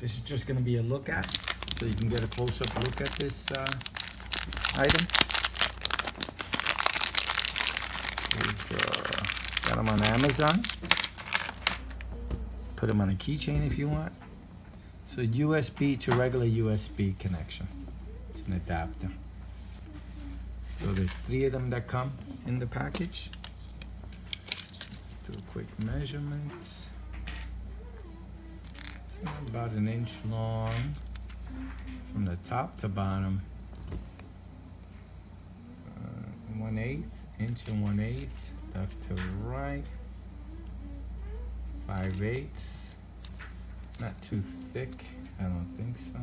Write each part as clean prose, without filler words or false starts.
this is just going to be a look at, so you can get a close-up look at this item. Got them on Amazon. Put them on a keychain if you want. So USB to regular USB connection. It's an adapter. So there's 3 of them that come in the package. Do a quick measurement. It's about 1 inch long from the top to bottom. 1/8 inch and 1/8 left to right. 5/8. Not too thick, I don't think so.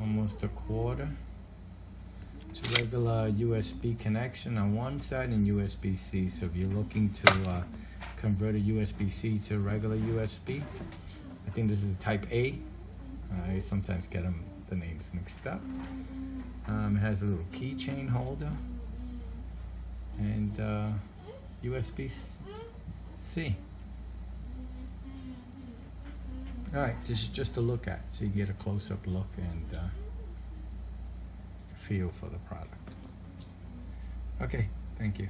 Almost 1/4. It's a regular USB connection on one side and USB-C. So if you're looking to convert a USB-C to regular USB, I think this is type A. I sometimes get the names mixed up. It has a little keychain holder and USB-C. All right, this is just a look at, so you get a close-up look and feel for the product. Okay, thank you.